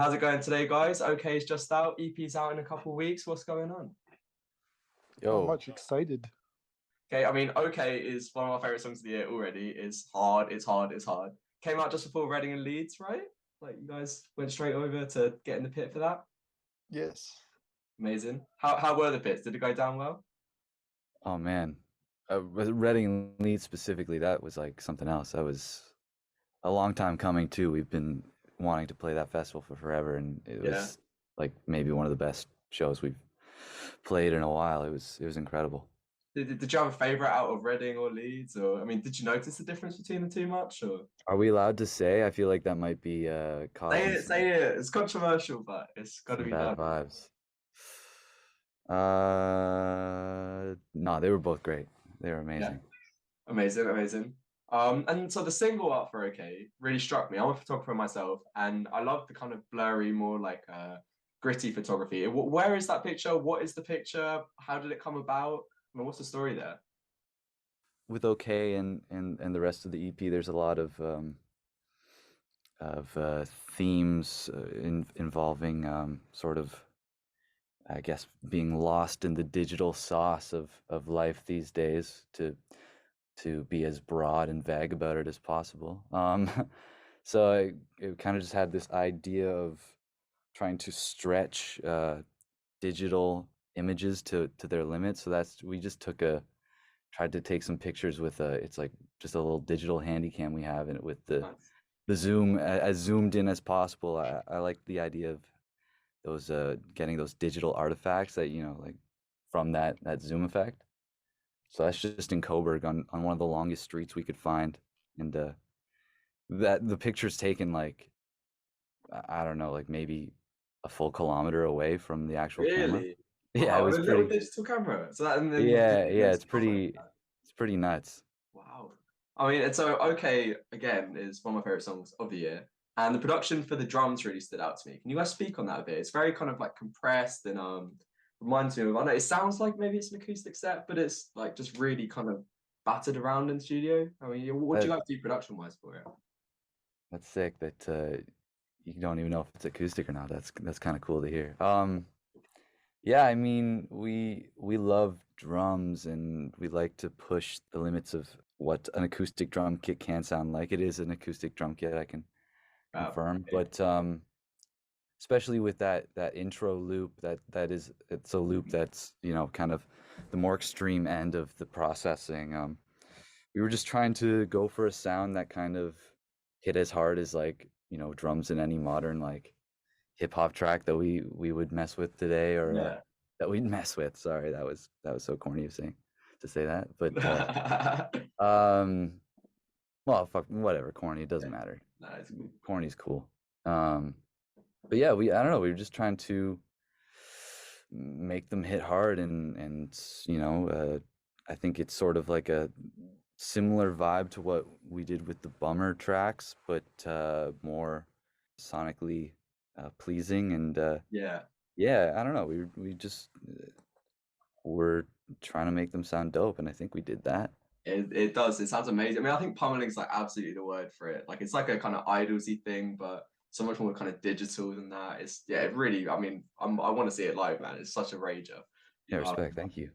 How's it going today, guys? OK's just out. EP's out in a couple of weeks. What's going on? Not Yo, much. Excited. Okay, I mean, OK is one of my favorite songs of the year already. It's hard, it's hard, it's hard. Came out just before Reading and Leeds, right? Like you guys went straight over to get in the pit for that. Yes. Amazing. How were the pits? Did it go down well? oh man, with Reading Leeds specifically, that was like something else. That was a long time coming too. We've been wanting to play that festival for forever, and it Yeah. was like maybe one of the best shows we've played in a while. It was incredible. Did you have a favourite out of Reading or Leeds? Or I mean, did you notice the difference between the two much? Or Are we allowed to say? I feel like that might be say causing it, say it. It's controversial, but it's got to some be bad done. vibes. No, they were both great. They were amazing. Amazing, amazing. And so the single art for OK really struck me. I'm a photographer myself, and I love the kind of blurry, more like gritty photography. Where is that picture? What is the picture? How did it come about? I mean, what's the story there? With OK and the rest of the EP, there's a lot of themes involving sort of, I guess, being lost in the digital sauce of life these days to be as broad and vague about it as possible. So it kind of just had this idea of trying to stretch digital images to their limits. So we just tried to take some pictures with it's like just a little digital handy cam we have, and with the zoom as zoomed in as possible. I like the idea of those getting those digital artifacts that like from that zoom effect. So that's just in Coburg on one of the longest streets we could find, and that the picture's taken like I don't know, like maybe a full kilometer away from the actual camera. Really? Yeah, it Wow, was a little pretty. digital camera. So that, and then Yeah, you yeah, guys it's cover it. pretty nuts. Wow. I mean, and so OK again is one of my favorite songs of the year, and the production for the drums really stood out to me. Can you guys speak on that a bit? It's very kind of like compressed and reminds me of. I know it sounds like maybe it's an acoustic set, but it's like just really kind of battered around in the studio. I mean, what do you That, like to do production wise for it? that's sick that you don't even know if it's acoustic or not. That's kind of cool to hear. Yeah, I mean, we love drums, and we like to push the limits of what an acoustic drum kit can sound like. It is an acoustic drum kit, I can confirm. Okay. But especially with that intro loop, it's a loop that's kind of the more extreme end of the processing. We were just trying to go for a sound that kind of hit as hard as like drums in any modern like hip hop track that we would mess with today, or Yeah. that we'd mess with. Sorry, that was so corny of saying to say that, but well, fuck, whatever, corny, it doesn't matter. Nice. Cool. Corny's cool. But yeah, I don't know, we were just trying to make them hit hard, and I think it's sort of like a similar vibe to what we did with the Bummer tracks, but more sonically pleasing, and yeah, I don't know, we just were trying to make them sound dope, and I think we did that. It does. It sounds amazing. I mean, I think pummeling's like absolutely the word for it. Like it's like a kind of idolsy thing, but so much more kind of digital than that. It's it really. I mean, I want to see it live, man. It's such a rager. Yeah, respect. Thank you.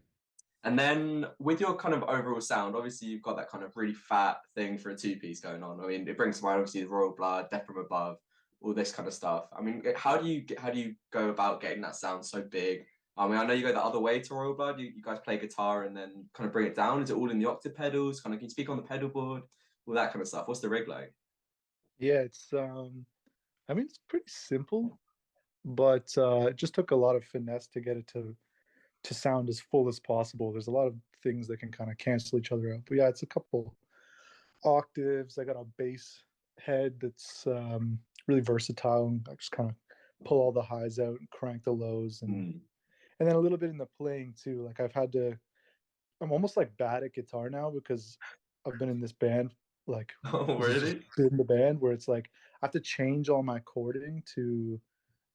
And then with your kind of overall sound, obviously you've got that kind of really fat thing for a two-piece going on. I mean, it brings to mind obviously the Royal Blood, Death from Above, all this kind of stuff. I mean, how do you go about getting that sound so big? I mean, I know you go the other way to Royal Blood. You guys play guitar and then kind of bring it down. Is it all in the octave pedals? Kind of, can you speak on the pedal board? All that kind of stuff. What's the rig like? Yeah, it's I mean it's pretty simple, but it just took a lot of finesse to get it to sound as full as possible. There's a lot of things that can kind of cancel each other out. But yeah, it's a couple octaves. I got a bass head that's really versatile, and I just kind of pull all the highs out and crank the lows, and then a little bit in the playing too. Like I'm almost like bad at guitar now because I've been in this band. Like, Oh, this is just really? in the band where it's like I have to change all my chording to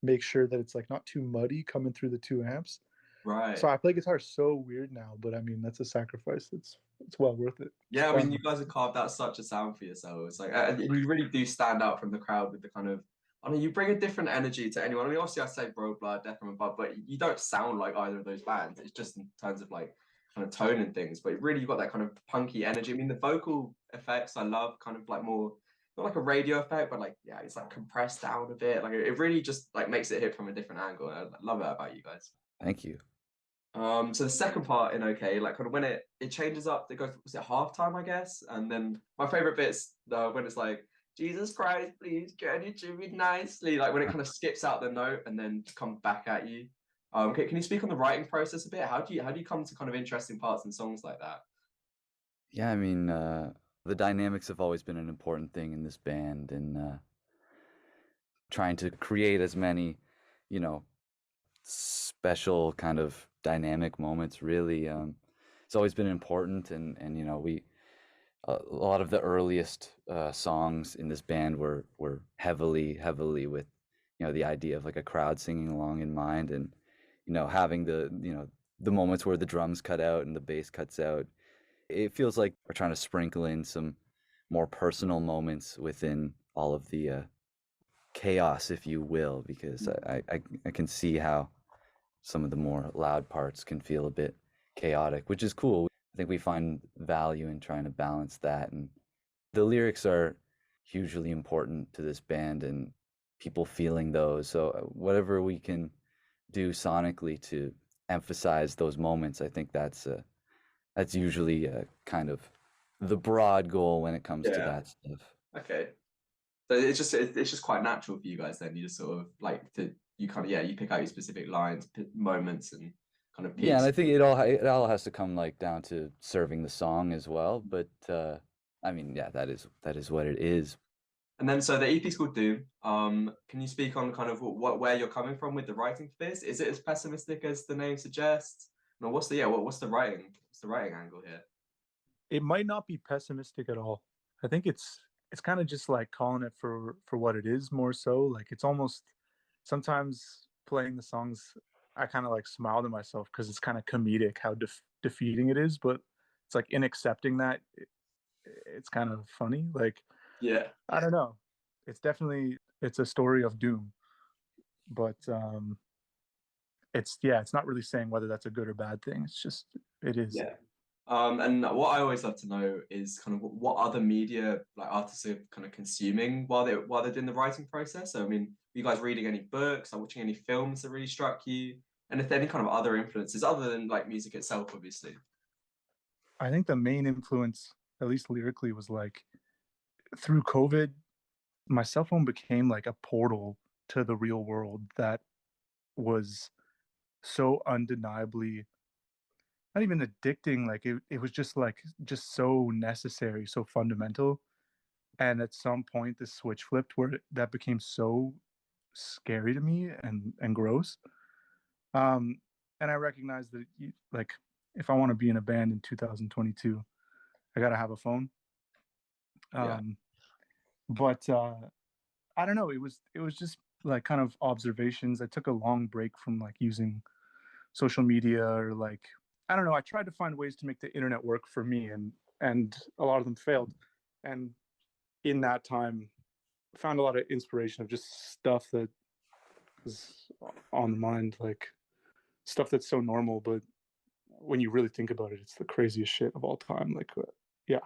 make sure that it's like not too muddy coming through the two amps. Right. So I play guitar so weird now, but I mean that's a sacrifice. It's well worth it. Yeah, I mean, you guys have carved out such a sound for yourselves. Like, and you really do stand out from the crowd with the kind of I mean, you bring a different energy to anyone. I mean, obviously, I say Royal Blood, Death from Above, but you don't sound like either of those bands. It's just in terms of like kind of tone and things. But really, you've got that kind of punky energy. I mean, the vocal effects I love, kind of like more not like a radio effect, but like yeah, it's like compressed down a bit. Like it really just like makes it hit from a different angle. I love that about you guys. Thank you. So the second part in OK, like kind of when it changes up, it goes, was it halftime, I guess? And then my favorite bit's when it's like, Jesus Christ, please can you do me nicely? Like when it kind of skips out the note and then comes back at you. Can you speak on the writing process a bit? How do you come to kind of interesting parts in songs like that? Yeah, I mean, the dynamics have always been an important thing in this band, and trying to create as many, you know, special kind of dynamic moments. Really, it's always been important, and you know, we a lot of the earliest songs in this band were heavily with, you know, the idea of like a crowd singing along in mind, and you know, having the moments where the drums cut out and the bass cuts out. It feels like we're trying to sprinkle in some more personal moments within all of the chaos, if you will, because I can see how some of the more loud parts can feel a bit chaotic, which is cool. I think we find value in trying to balance that, and the lyrics are hugely important to this band and people feeling those. So whatever we can do sonically to emphasize those moments, I think that's usually kind of the broad goal when it comes to that stuff. Okay. So it's just quite natural for you guys then. You just sort of like you kind of you pick out your specific lines, moments, and kind of peaks. Yeah, and I think it all has to come like down to serving the song as well. But I mean, yeah, that is what it is. And then so the EP's called Doom. Can you speak on kind of where you're coming from with the writing for this? Is it as pessimistic as the name suggests? No, what's the writing? What's the writing angle here? It might not be pessimistic at all. I think it's kind of just like calling it for what it is more so. Like it's almost sometimes playing the songs, I kind of like smile to myself because it's kind of comedic how defeating it is, but it's like in accepting that it's kind of funny. Like Yeah. I don't know. It's a story of doom, but it's not really saying whether that's a good or bad thing. It's just it is. Yeah. And what I always love to know is kind of what other media like artists are kind of consuming while they're doing the writing process. So I mean, are you guys reading any books or watching any films that really struck you? And if there any kind of other influences other than like music itself, obviously. I think the main influence, at least lyrically, was like through COVID, my cell phone became like a portal to the real world that was so undeniably not even addicting. Like it was just so necessary, so fundamental. And at some point the switch flipped where that became so scary to me and gross. Um, and I recognized that like if I want to be in a band in 2022, I gotta have a phone. Yeah. But I don't know. It was just like kind of observations. I took a long break from like using social media or like I don't know. I tried to find ways to make the internet work for me, and a lot of them failed. And in that time, I found a lot of inspiration of just stuff that was on the mind, like stuff that's so normal, but when you really think about it, it's the craziest shit of all time. Like, yeah.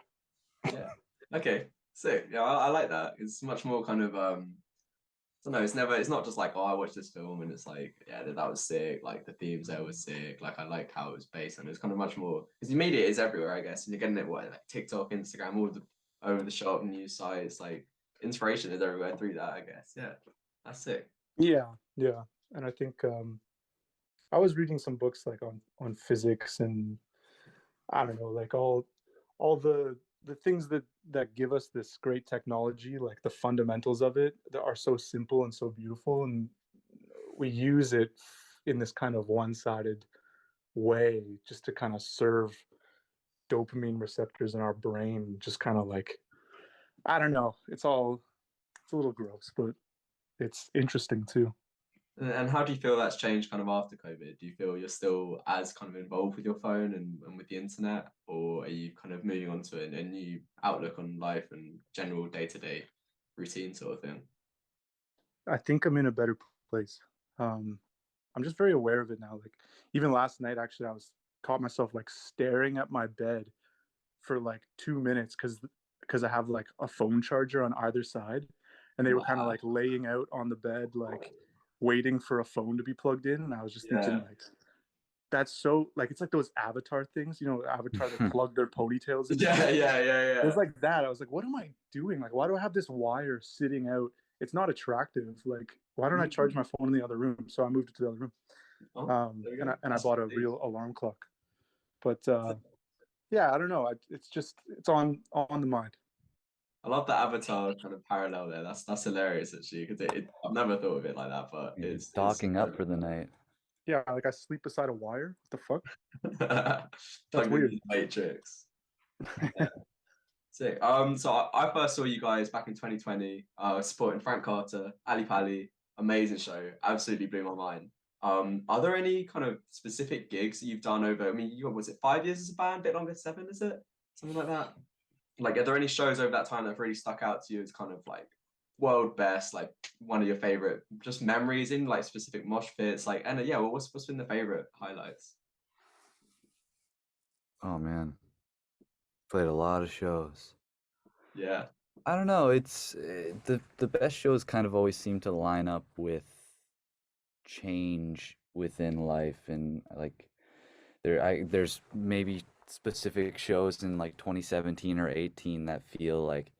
Yeah. Okay. Sick. Yeah, I like that. It's much more kind of I don't know, it's not just like, oh, I watched this film and it's like, yeah, that was sick. Like the themes there was sick. Like I liked how it was based on. It's kind of much more because the media is everywhere, I guess, and you're getting it like TikTok, Instagram, all the over the shop news sites. Like inspiration is everywhere through that, I guess. Yeah, that's sick. Yeah, yeah. And I think I was reading some books like on physics and I don't know, like all the things that give us this great technology, like the fundamentals of it that are so simple and so beautiful, and we use it in this kind of one-sided way just to kind of serve dopamine receptors in our brain, just kind of like I don't know, it's a little gross, but it's interesting too. And how do you feel that's changed kind of after COVID? Do you feel you're still as kind of involved with your phone and with the internet, or are you kind of moving on to a new outlook on life and general day-to-day routine sort of thing? I think I'm in a better place. Um, I'm just very aware of it now. Like even last night, actually, I was caught myself like staring at my bed for like 2 minutes because I have like a phone charger on either side, and they were kind of Wow. like laying out on the bed, like waiting for a phone to be plugged in. And I was just thinking Yeah. like, that's so like it's like those Avatar things, Avatar that plug their ponytails in. Yeah, yeah, It was yeah, like that. I was like, what am I doing? Like, why do I have this wire sitting out? It's not attractive. Like, why don't I charge yeah. my phone in the other room? So I moved it to the other room. Oh, there we And go. I That's bought a handy. real alarm clock. But yeah, I don't know. It's on the mind. I love the Avatar kind of parallel there. That's hilarious actually, because I've never thought of it like that, but You're it's docking up for the night. Yeah, like I sleep beside a wire. What the fuck? That's plugged into weird. the Matrix. Yeah. Sick. So I first saw you guys back in 2020, supporting Frank Carter, Ali Pali, amazing show, absolutely blew my mind. Are there any kind of specific gigs that you've done over? I mean, was it 5 years as a band? Bit longer, 7, is it? Something like that. Like, are there any shows over that time that have really stuck out to you as kind of like world best, like one of your favorite just memories in like specific mosh pits? Like, and yeah, well, what's been the favorite highlights? Oh man, played a lot of shows. Yeah. I don't know. It's the best shows kind of always seem to line up with change within life, and like there's maybe specific shows in like 2017 or 18 that feel like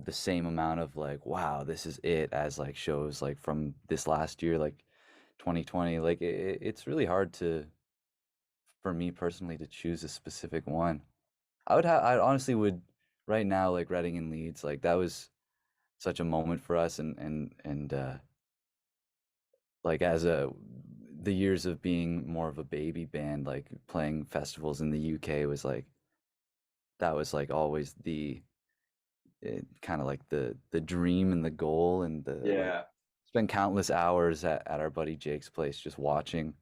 the same amount of like, wow, this is it, as like shows like from this last year, like 2020. Like it's really hard to, for me personally, to choose a specific one. I honestly would, right now, like Reading and Leeds, like that was such a moment for us, and like as the years of being more of a baby band, like playing festivals in the UK was like, that was like always the kind of like the dream and the goal, and the like, Yeah. spend countless hours at our buddy Jake's place just watching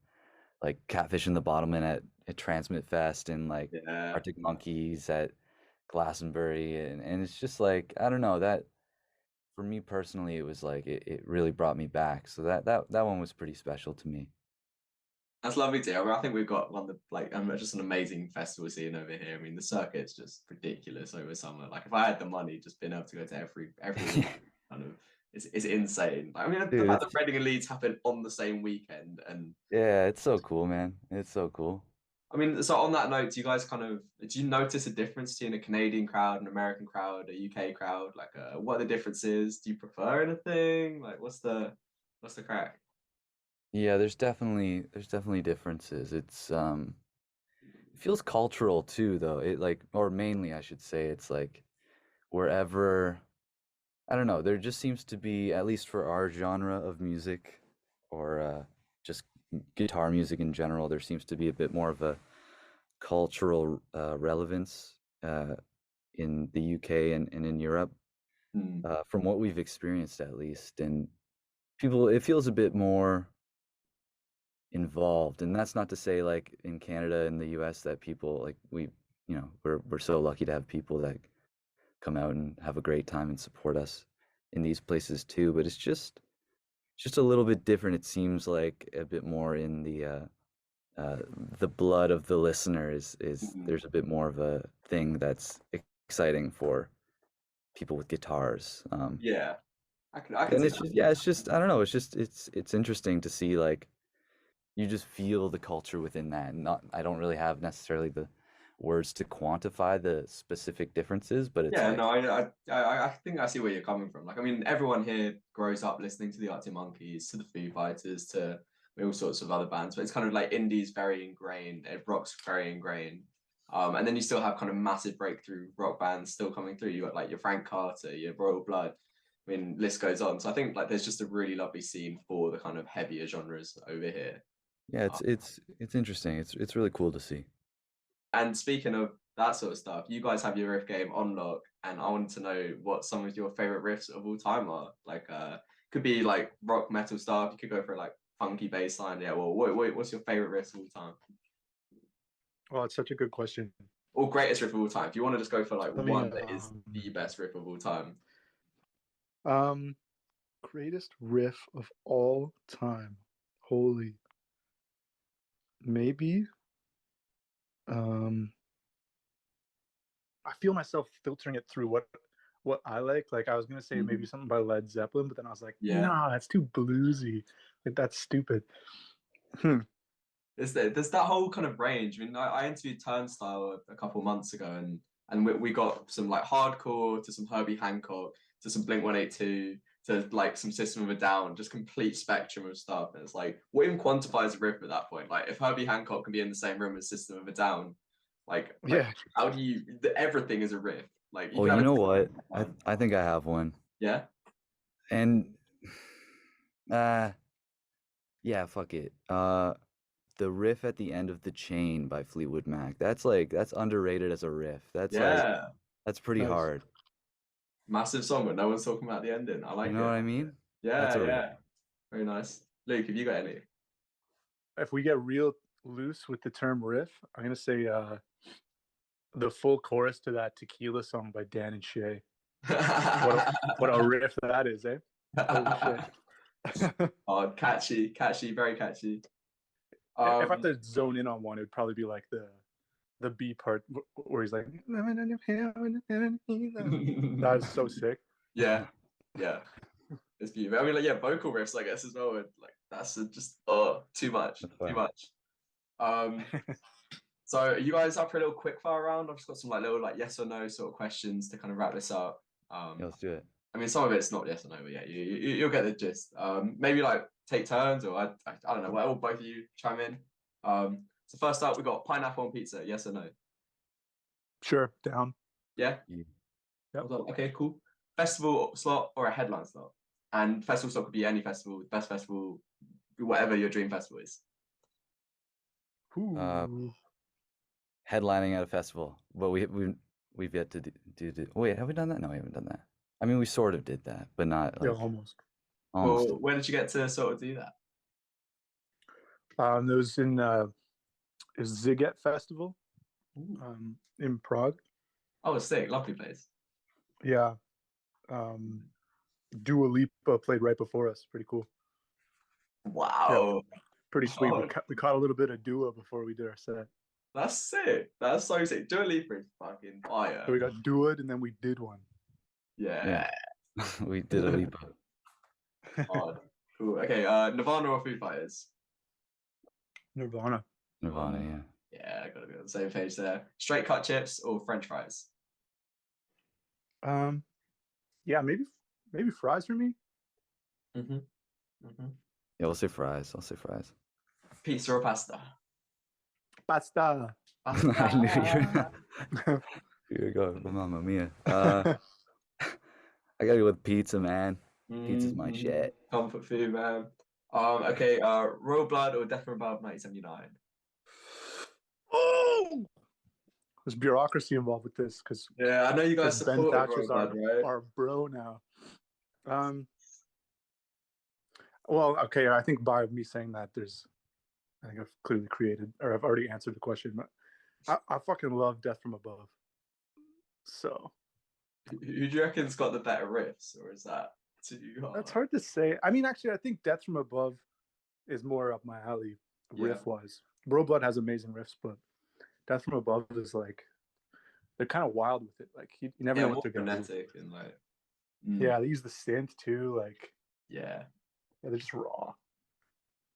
like Catfish in the Bottlemen at Transmit Fest, and like Yeah. Arctic Monkeys at Glastonbury, and it's just like, I don't know, that for me personally, it was like it really brought me back. So that one was pretty special to me. That's lovely to hear. I mean, I think we've got one of the like just an amazing festival scene over here. I mean, the circuit's just ridiculous over summer. Like if I had the money, just being able to go to every week, kind of it's insane. Like, I mean, the Dude, fact that Reading and Leeds happen on the same weekend, and yeah, it's so cool, man. It's so cool. I mean, so on that note, do you guys do you notice a difference between a Canadian crowd, an American crowd, a UK crowd? Like, what are the differences? Do you prefer anything? Like, what's the crack? Yeah, there's definitely differences. It feels cultural too, though. It like, or mainly I should say, it's like wherever, I don't know, there just seems to be, at least for our genre of music, or just guitar music in general, there seems to be a bit more of a cultural relevance in the UK and in Europe, Hmm. from what we've experienced at least. And people, it feels a bit more involved. And that's not to say like in Canada and the US that people like, we're so lucky to have people that come out and have a great time and support us in these places too. But it's just a little bit different. It seems like a bit more in the blood of the listener is Mhm. there's a bit more of a thing that's exciting for people with guitars. Yeah, I can And see it's that. just, yeah, it's just, I don't know, it's just, it's interesting to see, like, you just feel the culture within that. And not, I don't really have necessarily the words to quantify the specific differences, but it's Yeah, like, no, I think I see where you're coming from. Like, I mean, everyone here grows up listening to the Arctic Monkeys, to the Foo Fighters, to all sorts of other bands, but it's kind of like indie's very ingrained, rock's very ingrained. And then you still have kind of massive breakthrough rock bands still coming through. You got like your Frank Carter, your Royal Blood. I mean, list goes on. So I think like there's just a really lovely scene for the kind of heavier genres over here. yeah, it's interesting. It's really cool to see. And speaking of that sort of stuff, you guys have your riff game on lock, and I wanted to know what some of your favorite riffs of all time are. Like, could be like rock metal stuff. You could go for like funky bass line. Yeah. Well, what's your favorite riff of all time? Oh, it's such a good question. Or greatest riff of all time? If you want to just go for like Let me one that is the best riff of all time. um Greatest riff of all time. Holy. Maybe. I feel myself filtering it through what I like. Like I was gonna say maybe something by Led Zeppelin, but then I was like, Yeah. nah, that's too bluesy. Like that's stupid. There's that whole kind of range. I mean, I interviewed Turnstile a couple months ago, and we got some like hardcore to some Herbie Hancock to some Blink-182 to like some System of a Down, just complete spectrum of stuff. And it's like, what even quantifies a riff at that point? Like, if Herbie Hancock can be in the same room as System of a Down, like Yeah. how do you? Everything is a riff. Like, Well, you know what? I think I have one. Yeah. And yeah, fuck it. The riff at the end of The Chain by Fleetwood Mac. That's underrated as a riff. That's pretty Nice. hard. Massive song, but no one's talking about the ending. I like it. You know what I mean? Yeah, That's a riff. yeah. Very nice. Luke, have you got any? If we get real loose with the term riff, I'm gonna say the full chorus to that Tequila song by Dan and Shay. What a riff that is, eh? Holy shit. Oh, catchy, very catchy. If I had to zone in on one, it would probably be like the B part where he's like, that is so sick. Yeah. It's beautiful. I mean, like, yeah, vocal riffs, I guess, as well. Like, that's just too much. So you guys up for a little quick fire round? I've just got some like little like yes or no sort of questions to kind of wrap this up. Yeah, let's do it. I mean, some of it's not yes or no, but yeah, you'll get the gist. Maybe like take turns, or I don't know. Well, both of you chime in. So first up, we got pineapple on pizza. Yes or no? Sure, down. Yeah. Yep. Okay, cool. Festival slot or a headline slot? And festival slot could be any festival, best festival, whatever your dream festival is. Headlining at a festival, but we've yet to do. Wait, have we done that? No, we haven't done that. I mean, we sort of did that, but not like, almost. Well, when did you get to sort of do that? There was in Ziget Festival in Prague. Oh, sick. Lovely place. Yeah. Dua Lipa played right before us. Pretty cool. Wow. Yeah, pretty sweet. We caught a little bit of Dua before we did our set. That's sick. That's so sick. Dua Lipa is fucking fire. So we got Dua'd and then we did one. Yeah. We did a Lipa. Odd. Cool. Okay, Nirvana or Foo Fighters? Nirvana, yeah. Yeah, I gotta be on the same page there. Straight cut chips or French fries? Yeah, maybe fries for me. Yeah, we'll say fries. I'll say fries. Pizza or pasta? Pasta. I knew you. Here you go, Mamma Mia. I gotta go with pizza, man. Pizza's my shit. Comfort food, man. Okay, Royal Blood or Death from Above 1979? Oh, there's bureaucracy involved with this because I know you guys support Ben Thatcher's Royal Blood, right? our bro now. Well, okay, I think by me saying that, I think I've clearly created, or I've already answered the question. But I fucking love Death from Above. So, who do you reckon's got the better riffs, or is that too hard? That's hard to say. I mean, actually, I think Death from Above is more up my alley, riff-wise. Royal Blood has amazing riffs, but Death from Above is like, they're kind of wild with it. Like, you never know what they're gonna do. And like, yeah, they use the synth too. Like, yeah, they're just raw.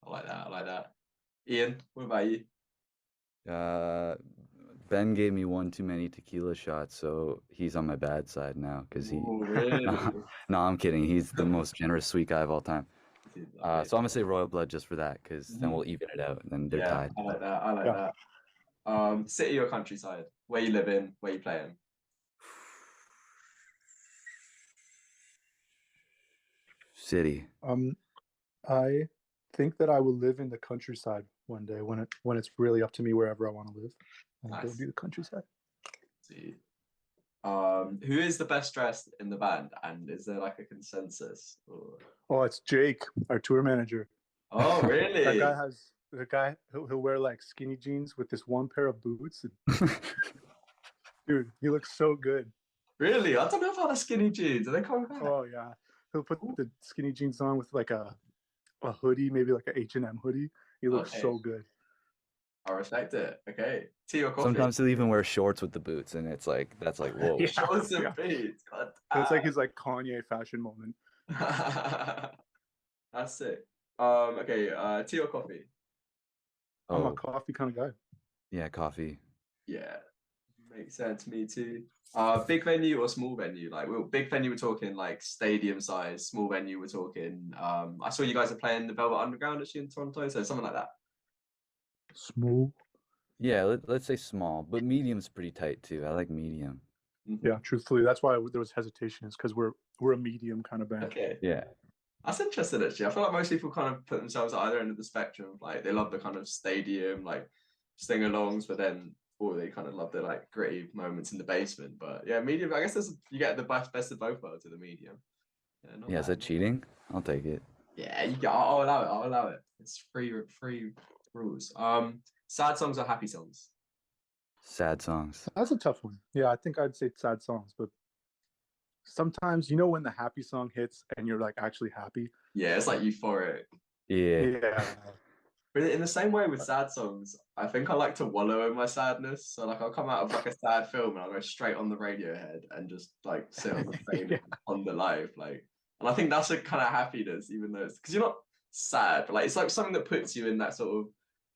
I like that. Ian, what about you? Ben gave me one too many tequila shots, so he's on my bad side now because he. Really? No, I'm kidding. He's the most generous sweet guy of all time. So I'm gonna say Royal Blood just for that, because then we'll even it out, and then they're tied. I like that. City or countryside? Where you live in? Where you playing? City. I think that I will live in the countryside one day when it's really up to me wherever I want to live. Nice. It'll be the countryside. See. Who is the best dressed in the band, and is there like a consensus? Or... Oh, it's Jake, our tour manager. Oh, really? That guy has the guy he'll wear like skinny jeans with this one pair of boots. Dude, he looks so good. Really? I don't know about the skinny jeans. Are they coming back? Oh yeah. He'll put the skinny jeans on with like a hoodie, maybe like a H&M hoodie. He looks so good. I respect it. Okay. Tea or coffee? Sometimes he'll even wear shorts with the boots, and it's like that's like whoa. Yeah. Shorts and boots. God, It's like his like Kanye fashion moment. That's sick. Okay. Tea or coffee? I'm a Oh, coffee kind of guy. yeah, coffee. Yeah, makes sense. Me too. Big venue or small venue? Like, big venue, we're talking like stadium size. Small venue, we're talking. I saw you guys are playing the Velvet Underground actually in Toronto, so something like that. Small. Yeah, let's say small, but medium's pretty tight too. I like medium. Yeah, truthfully, that's why there was hesitation. Is because we're a medium kind of band. Okay. Yeah. That's interesting, actually. I feel like most people kind of put themselves at either end of the spectrum. Like, they love the kind of stadium, like, sing-alongs, but then, or they kind of love the, like, gritty moments in the basement. But, yeah, medium, I guess you get the best of both worlds with the medium. Yeah, is that cheating? I'll take it. Yeah, I'll allow it. I'll allow it. It's free rules. Sad songs or happy songs? Sad songs. That's a tough one. Yeah, I think I'd say sad songs, but sometimes when the happy song hits and you're like actually happy. Yeah, it's like euphoric. Yeah. But in the same way with sad songs, I think I like to wallow in my sadness. So like I'll come out of like a sad film and I'll go straight on the Radiohead and just like sit on the train on the live. Like, and I think that's a kind of happiness, even though it's because you're not sad, but like it's like something that puts you in that sort of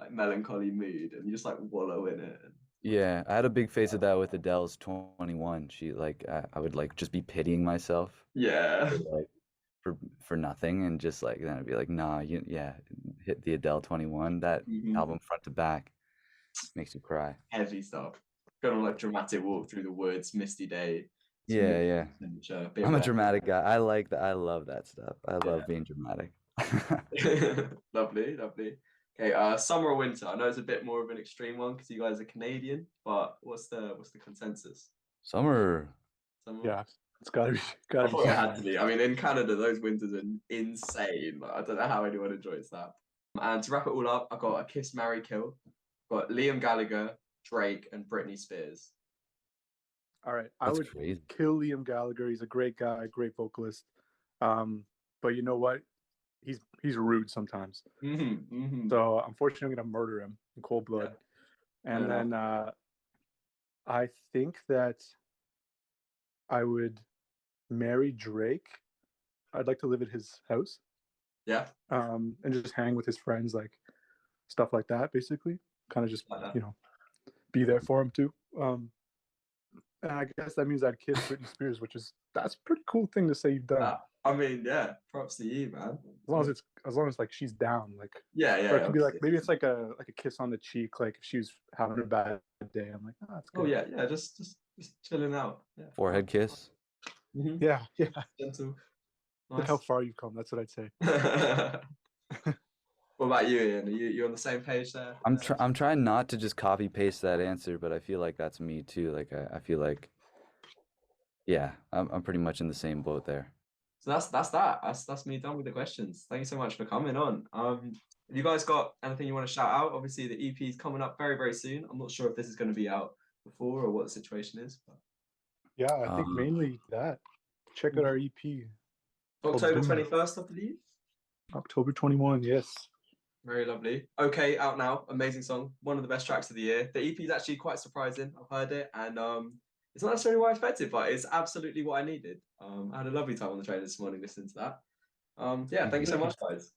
like melancholy mood and you just like wallow in it. Yeah, I had a big phase of that with Adele's 21. She like I would like just be pitying myself. Yeah. Like for nothing, and just like then I'd be like, nah, hit the Adele 21. That album front to back makes you cry. Heavy stuff. Going on like dramatic walk through the woods, misty day. Yeah. I'm a dramatic guy. I like that. I love that stuff. I love being dramatic. Lovely. Okay, summer or winter? I know it's a bit more of an extreme one because you guys are Canadian, but what's the consensus? Summer. Yeah, it's gotta be. I thought it had to be. I mean, in Canada, those winters are insane. Like, I don't know how anyone enjoys that. And to wrap it all up, I've got a Kiss, Marry, Kill. I've got Liam Gallagher, Drake, and Britney Spears. All right, That's I would crazy. kill Liam Gallagher. He's a great guy, great vocalist. But you know what? He's rude sometimes. So unfortunately, I'm gonna murder him in cold blood. Yeah. And then I think that I would marry Drake. I'd like to live at his house. Yeah. And just hang with his friends, like stuff like that. Basically, kind of just be there for him too. And I guess that means I'd kiss Britney Spears, that's a pretty cool thing to say you've done. I mean, yeah, props to you, man. As long as like she's down, like yeah. Or it could be like maybe it's like a kiss on the cheek, like if she was having a bad day. I'm like, oh, that's good. Oh yeah, just chilling out. Yeah. Forehead kiss. Yeah. Gentle. Nice. Look how far you've come. That's what I'd say. What about you, Ian? Are you on the same page there? I'm trying not to just copy paste that answer, but I feel like that's me too. Like I feel like, yeah, I'm pretty much in the same boat there. So that's me done with the questions. Thank you so much for coming on. Have you guys got anything you want to shout out? Obviously, the EP is coming up very, very soon. I'm not sure if this is going to be out before or what the situation is. But... Yeah, I think mainly that. Check out our EP. October 21st, I believe. October 21, yes. Very lovely. Okay, out now. Amazing song. One of the best tracks of the year. The EP is actually quite surprising. I've heard it, and it's not necessarily what I expected, but it's absolutely what I needed. I had a lovely time on the train this morning listening to that. Yeah, thank you so much, guys.